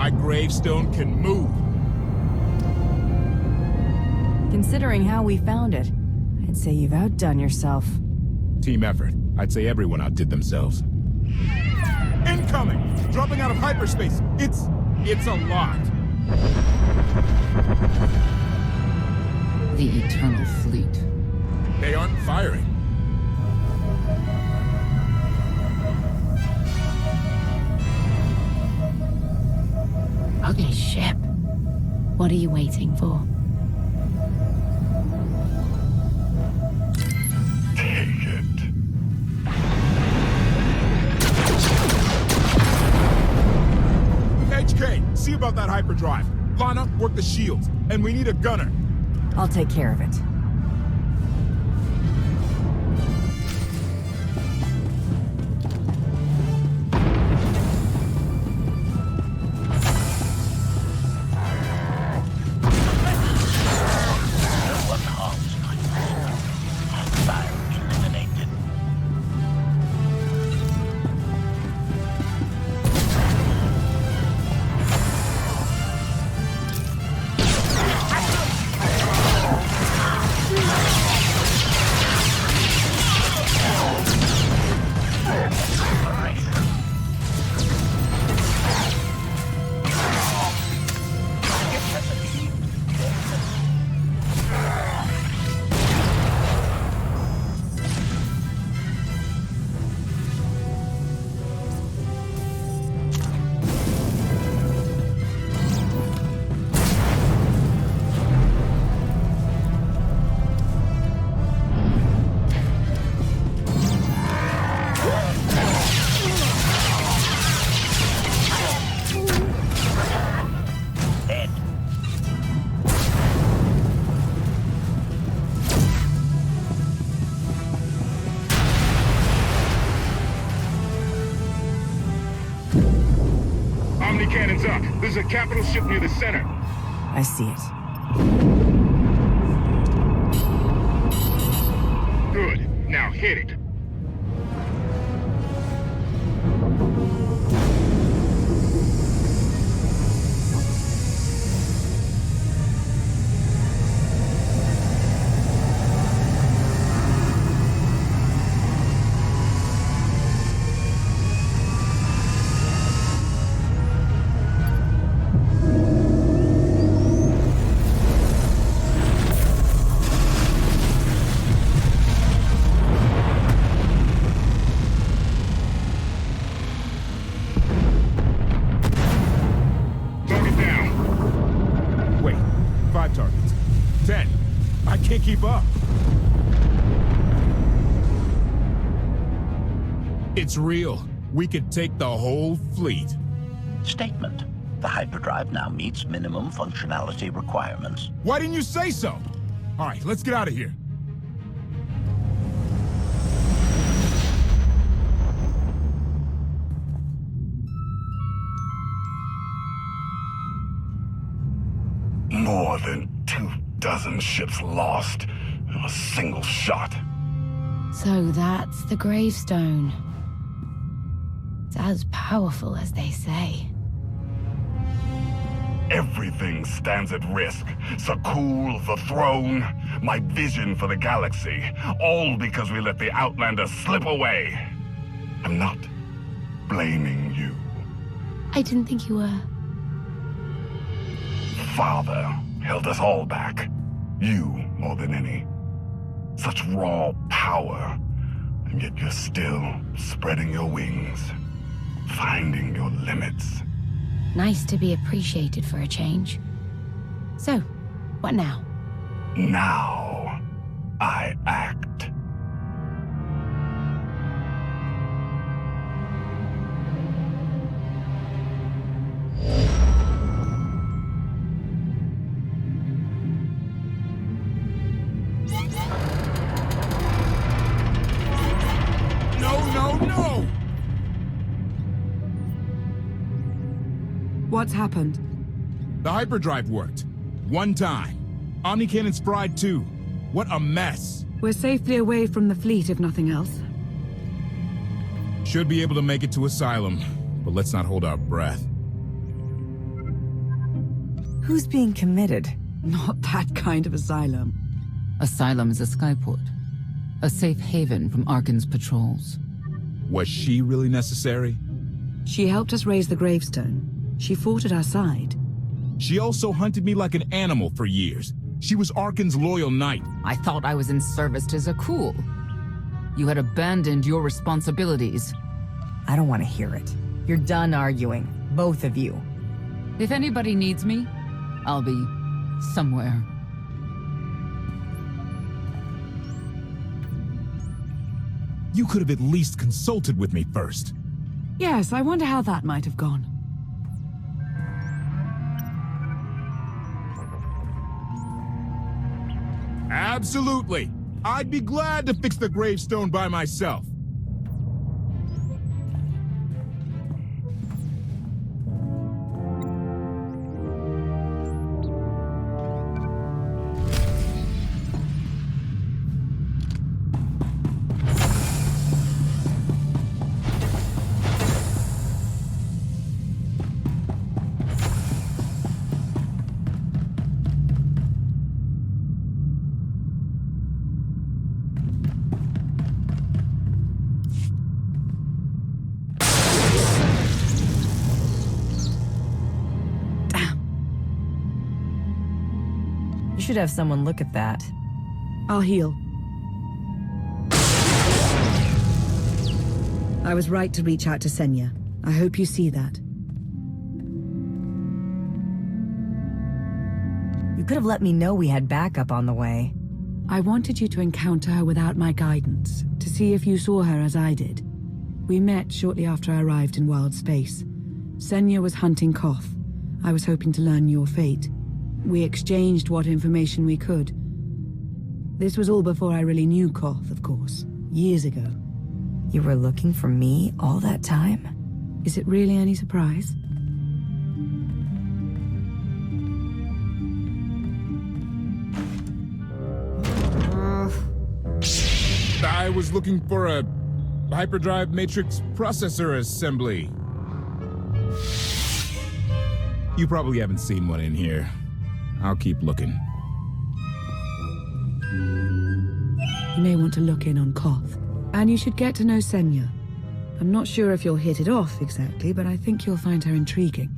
my gravestone can move. Considering how we found it, I'd say you've outdone yourself. Team effort. I'd say everyone outdid themselves. Incoming! Dropping out of hyperspace. It's a lot. The Eternal Fleet. They aren't firing. Ugly ship. What are you waiting for? Take it. HK, see about that hyperdrive. Lana, work the shields. And we need a gunner. I'll take care of it. Cannons up. There's a capital ship near the center. I see it. Good. Now hit it. Targets. 10. I can't keep up. It's real. We could take the whole fleet. Statement. The hyperdrive now meets minimum functionality requirements. Why didn't you say so? All right, let's get out of here. More than 24 ships lost in a single shot. So that's the gravestone. It's as powerful as they say. Everything stands at risk. Sakul, the throne, my vision for the galaxy. All because we let the Outlanders slip away. I'm not blaming you. I didn't think you were. Father held us all back. You more than any. Such raw power, and yet you're still spreading your wings, finding your limits. Nice to be appreciated for a change. So, what now? Now, I act. No! What's happened? The hyperdrive worked. One time. Omnicannon's fried too. What a mess. We're safely away from the fleet, if nothing else. Should be able to make it to Asylum, but let's not hold our breath. Who's being committed? Not that kind of asylum. Asylum is a skyport. A safe haven from Arkan's patrols. Was she really necessary? She helped us raise the gravestone. She fought at our side. She also hunted me like an animal for years. She was Arkan's loyal knight. I thought I was in service to Zakul. You had abandoned your responsibilities. I don't want to hear it. You're done arguing, both of you. If anybody needs me, I'll be somewhere. You could have at least consulted with me first. Yes, I wonder how that might have gone. Absolutely. I'd be glad to fix the gravestone by myself. You should have someone look at that. I'll heal. I was right to reach out to Senya. I hope you see that. You could have let me know we had backup on the way. I wanted you to encounter her without my guidance, to see if you saw her as I did. We met shortly after I arrived in wild space. Senya was hunting Koth. I was hoping to learn your fate. We exchanged what information we could. This was all before I really knew Koth, of course. Years ago. You were looking for me all that time? Is it really any surprise? I was looking for a hyperdrive matrix processor assembly. You probably haven't seen one in here. I'll keep looking. You may want to look in on Koth. And you should get to know Senya. I'm not sure if you'll hit it off exactly, but I think you'll find her intriguing.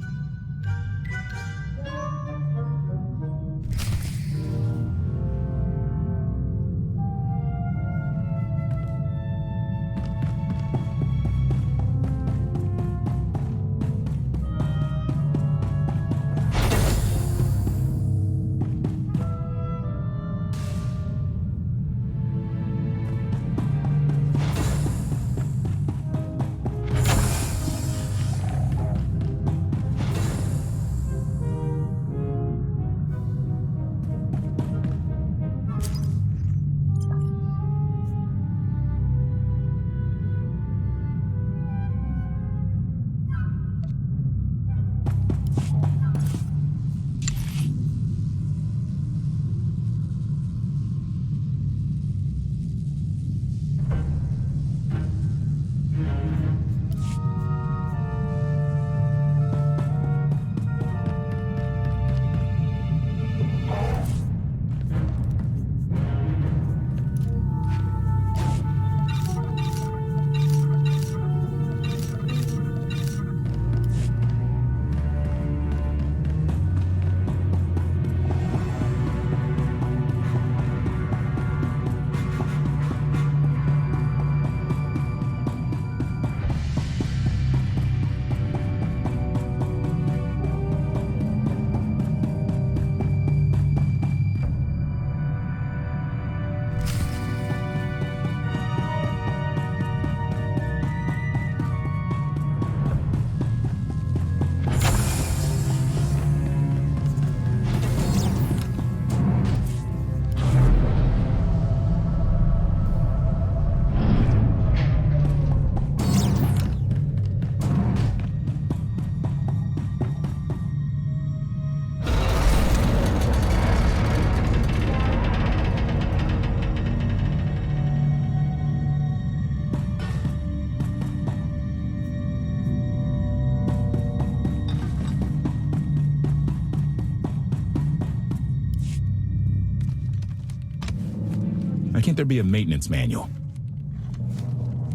Why can't there be a maintenance manual?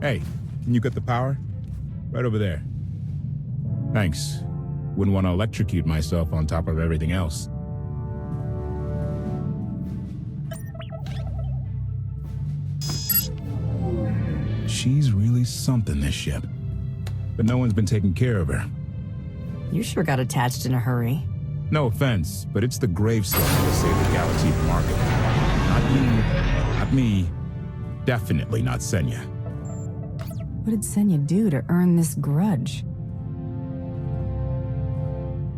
Hey, can you cut the power? Right over there. Thanks. Wouldn't want to electrocute myself on top of everything else. She's really something, this ship. But no one's been taking care of her. You sure got attached in a hurry. No offense, but it's the gravestone that'll save the galaxy from Arkham. Not me. Definitely not Senya. What did Senya do to earn this grudge?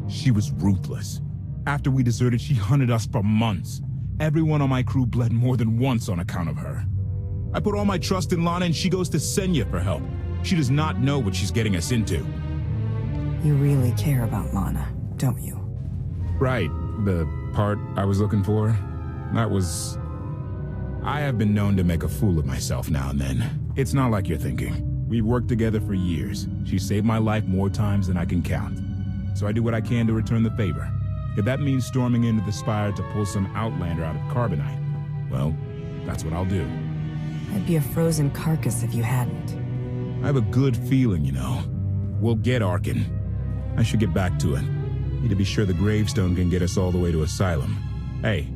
She was ruthless. After we deserted, she hunted us for months. Everyone on my crew bled more than once on account of her. I put all my trust in Lana and she goes to Senya for help. She does not know what she's getting us into. You really care about Lana, don't you? Right. The part I was looking for, that was... I have been known to make a fool of myself now and then. It's not like you're thinking. We've worked together for years. She saved my life more times than I can count. So I do what I can to return the favor. If that means storming into the Spire to pull some outlander out of carbonite, well, that's what I'll do. I'd be a frozen carcass if you hadn't. I have a good feeling, you know. We'll get Arkin. I should get back to it. Need to be sure the gravestone can get us all the way to Asylum. Hey,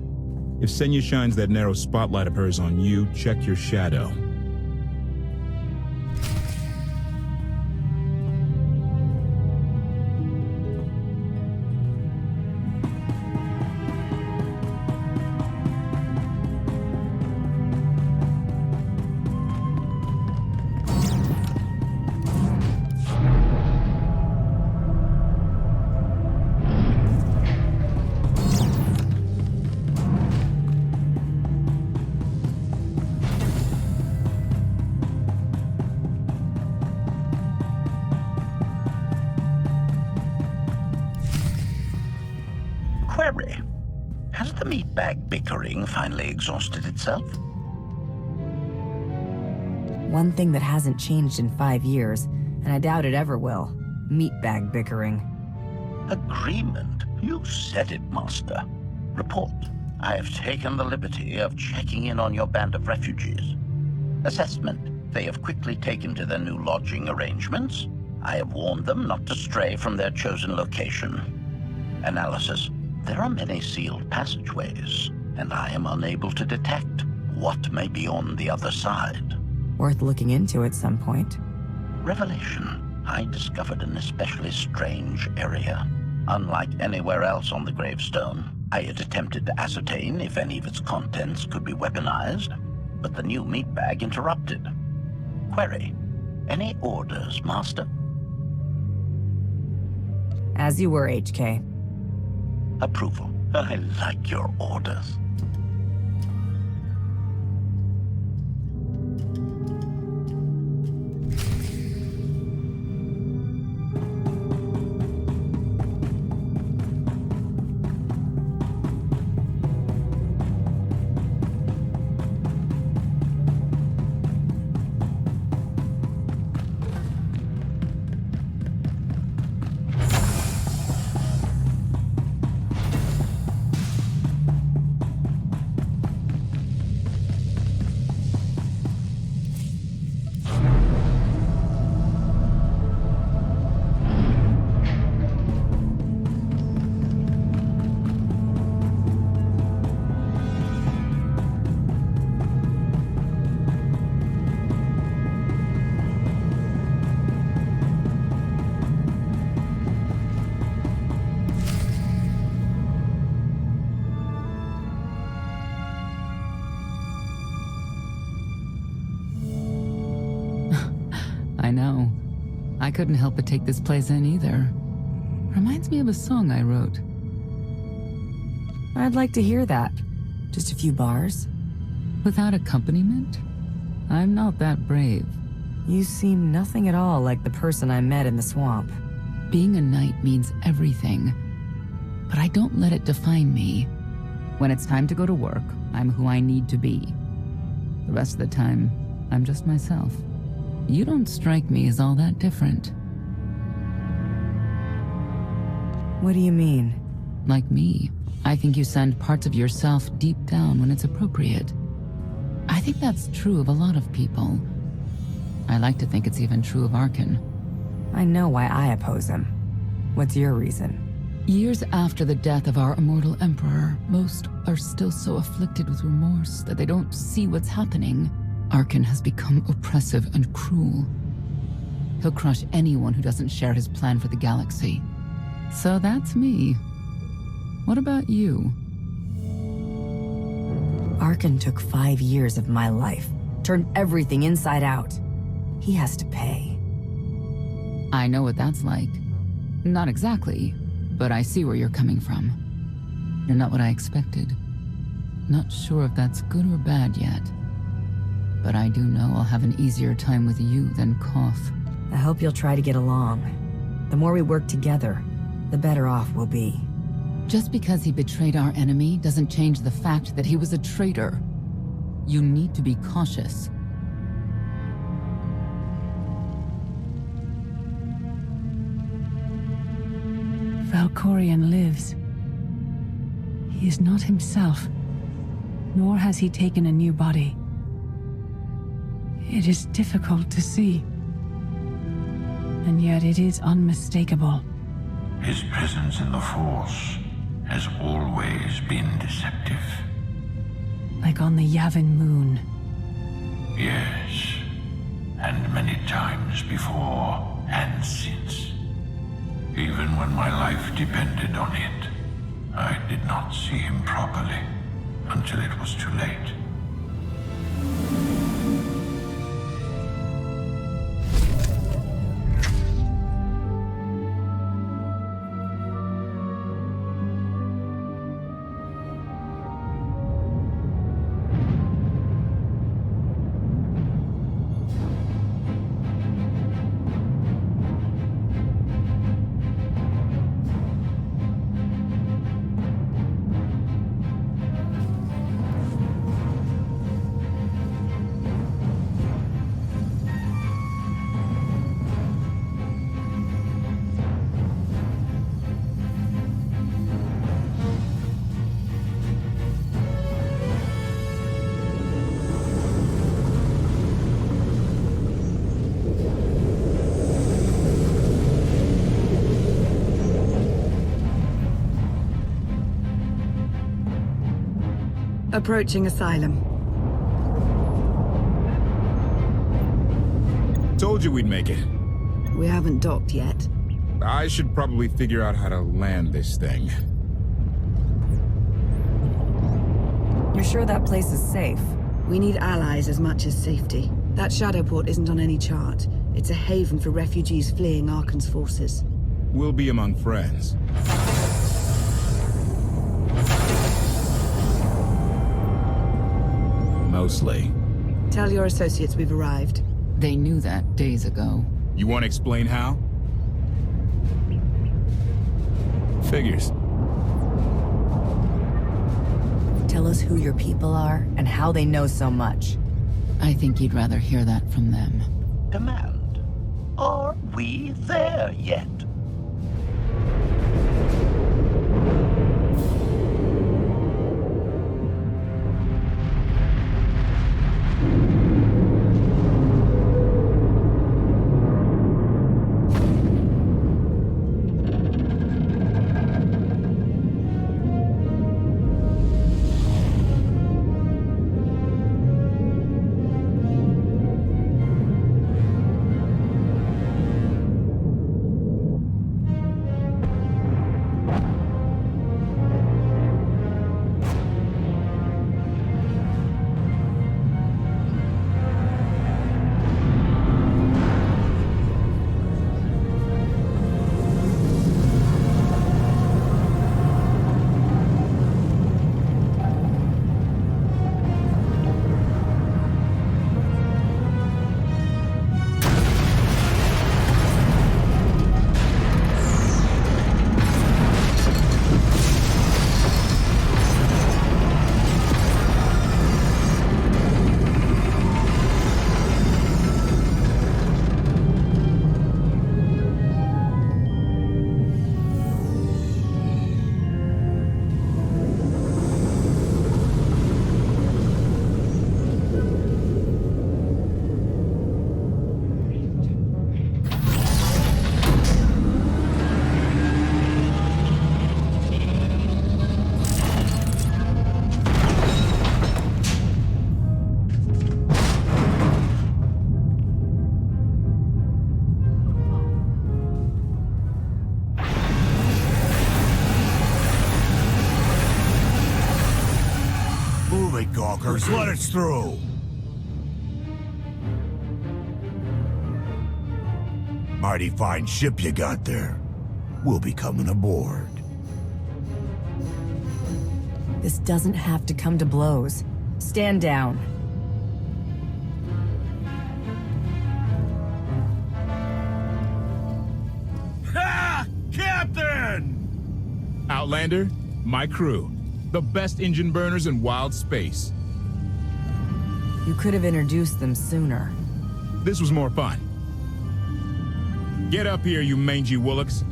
if Senya shines that narrow spotlight of hers on you, check your shadow. Query. Has the meatbag bickering finally exhausted itself? One thing that hasn't changed in 5 years, and I doubt it ever will. Meatbag bickering. Agreement? You said it, Master. Report. I have taken the liberty of checking in on your band of refugees. Assessment. They have quickly taken to their new lodging arrangements. I have warned them not to stray from their chosen location. Analysis. There are many sealed passageways, and I am unable to detect what may be on the other side. Worth looking into at some point. Revelation. I discovered an especially strange area. Unlike anywhere else on the gravestone, I had attempted to ascertain if any of its contents could be weaponized, but the new meatbag interrupted. Query. Any orders, Master? As you were, HK. Approval. I like your orders. I know. I couldn't help but take this place in either. Reminds me of a song I wrote. I'd like to hear that. Just a few bars? Without accompaniment? I'm not that brave. You seem nothing at all like the person I met in the swamp. Being a knight means everything. But I don't let it define me. When it's time to go to work, I'm who I need to be. The rest of the time, I'm just myself. You don't strike me as all that different. What do you mean? Like me, I think you send parts of yourself deep down when it's appropriate. I think that's true of a lot of people. I like to think it's even true of Arkin. I know why I oppose him. What's your reason? Years after the death of our immortal emperor, most are still so afflicted with remorse that they don't see what's happening. Arkin has become oppressive and cruel. He'll crush anyone who doesn't share his plan for the galaxy. So that's me. What about you? Arkin took 5 years of my life, turned everything inside out. He has to pay. I know what that's like. Not exactly, but I see where you're coming from. You're not what I expected. Not sure if that's good or bad yet. But I do know I'll have an easier time with you than Koth. I hope you'll try to get along. The more we work together, the better off we'll be. Just because he betrayed our enemy doesn't change the fact that he was a traitor. You need to be cautious. Valkorion lives. He is not himself, nor has he taken a new body. It is difficult to see, and yet it is unmistakable. His presence in the Force has always been deceptive. Like on the Yavin moon. Yes, and many times before and since. Even when my life depended on it, I did not see him properly until it was too late. Approaching Asylum. Told you we'd make it. We haven't docked yet. I should probably figure out how to land this thing. You're sure that place is safe? We need allies as much as safety. That Shadowport isn't on any chart. It's a haven for refugees fleeing Arkan's forces. We'll be among friends. Mostly. Tell your associates we've arrived. They knew that days ago. You want to explain how? Figures. Tell us who your people are and how they know so much. I think you'd rather hear that from them. Command. Are we there yet? Just let us through. Mighty fine ship you got there. We'll be coming aboard. This doesn't have to come to blows. Stand down. Ha! Captain! Outlander, my crew. The best engine burners in wild space. You could have introduced them sooner. This was more fun. Get up here, you mangy woolocks.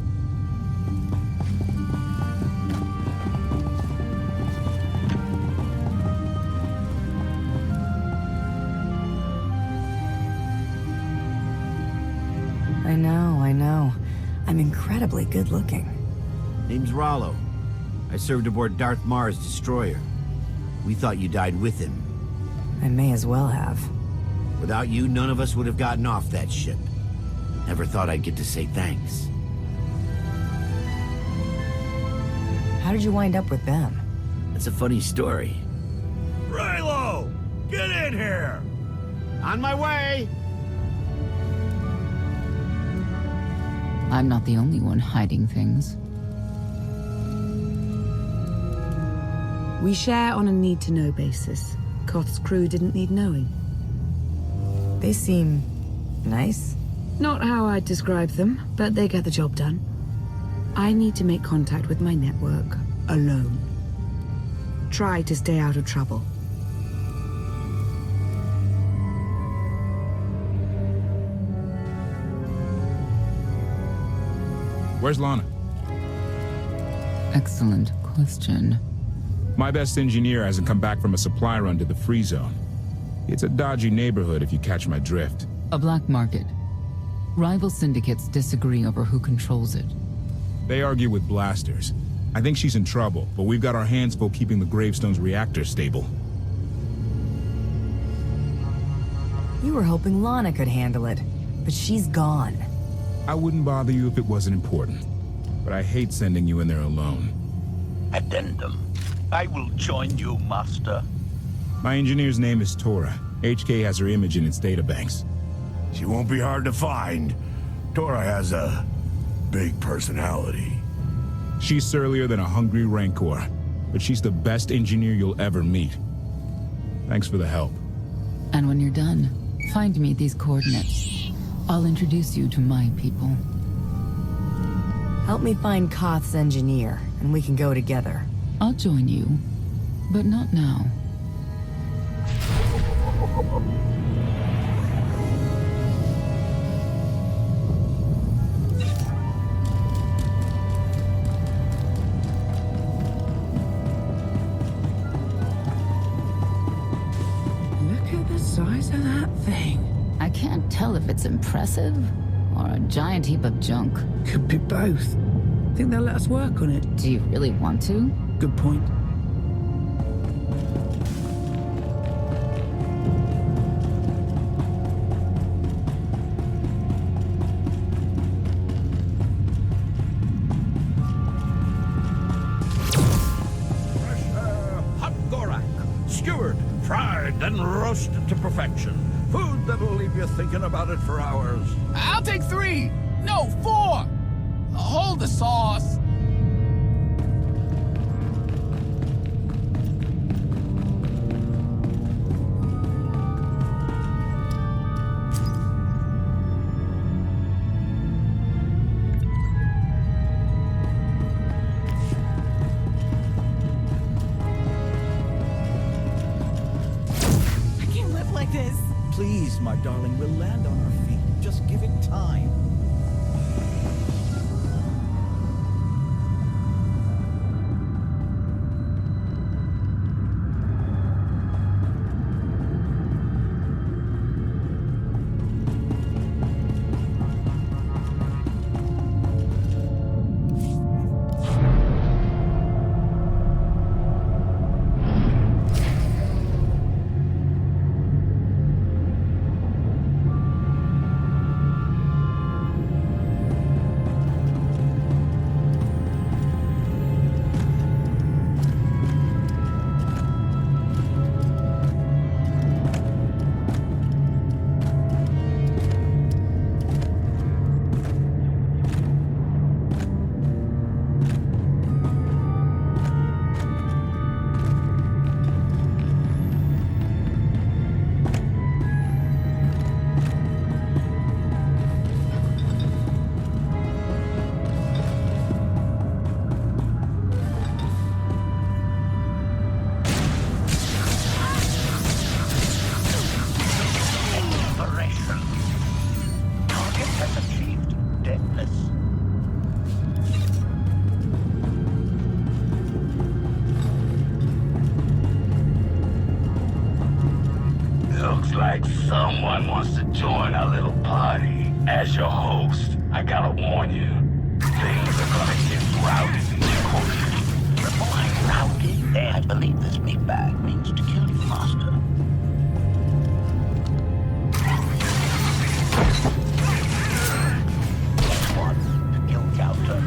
I know. I'm incredibly good looking. Name's Rollo. I served aboard Darth Marr's destroyer. We thought you died with him. I may as well have. Without you, none of us would have gotten off that ship. Never thought I'd get to say thanks. How did you wind up with them? It's a funny story. Raylo! Get in here! On my way! I'm not the only one hiding things. We share on a need-to-know basis. Koth's crew didn't need knowing. They seem nice. Not how I'd describe them, but they get the job done. I need to make contact with my network, alone. Try to stay out of trouble. Where's Lana? Excellent question. My best engineer hasn't come back from a supply run to the free zone. It's a dodgy neighborhood if you catch my drift. A black market. Rival syndicates disagree over who controls it. They argue with blasters. I think she's in trouble, but we've got our hands full keeping the Gravestone's reactor stable. You were hoping Lana could handle it, but she's gone. I wouldn't bother you if it wasn't important, but I hate sending you in there alone. Addendum. I will join you, Master. My engineer's name is Tora. HK has her image in its databanks. She won't be hard to find. Tora has a big personality. She's surlier than a hungry rancor, but she's the best engineer you'll ever meet. Thanks for the help. And when you're done, find me at these coordinates. I'll introduce you to my people. Help me find Koth's engineer, and we can go together. I'll join you, but not now. Look at the size of that thing. I can't tell if it's impressive or a giant heap of junk. Could be both. Think they'll let us work on it? Do you really want to? Good point. Hot gorak, skewered, fried, then roasted to perfection. Food that'll leave you thinking about it for hours. I'll take 3! No, 4! Hold the sauce. I can't live like this. Please, my darling, we'll land on our feet. Just give it time. Looks like someone wants to join our little party. As your host, I gotta warn you, things are gonna get rowdy in this courtroom. Reporting rowdy? I believe this meatbag means to kill you, Master. One kill counter.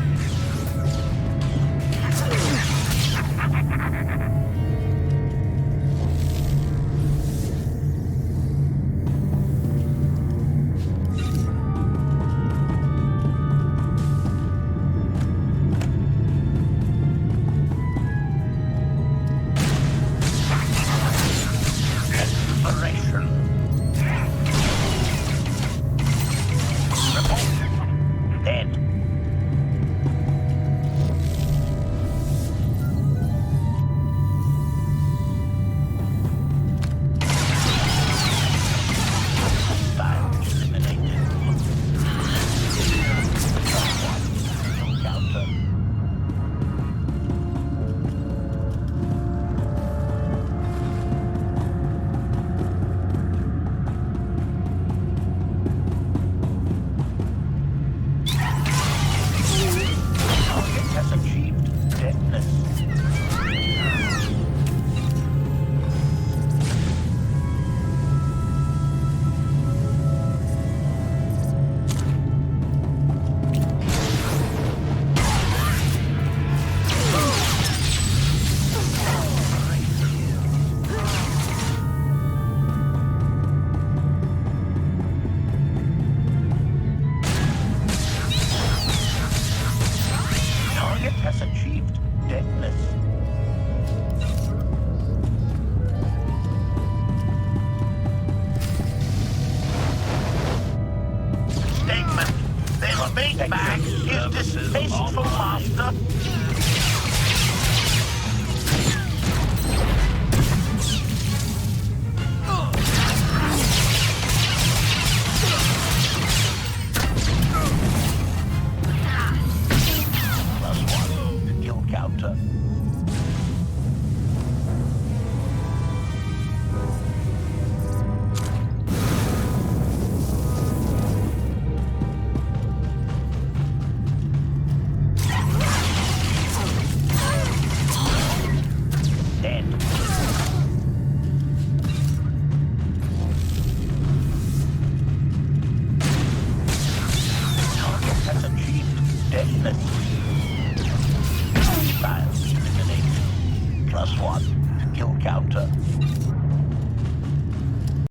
Back is distasteful, Master. +1 kill counter. +1 kill counter.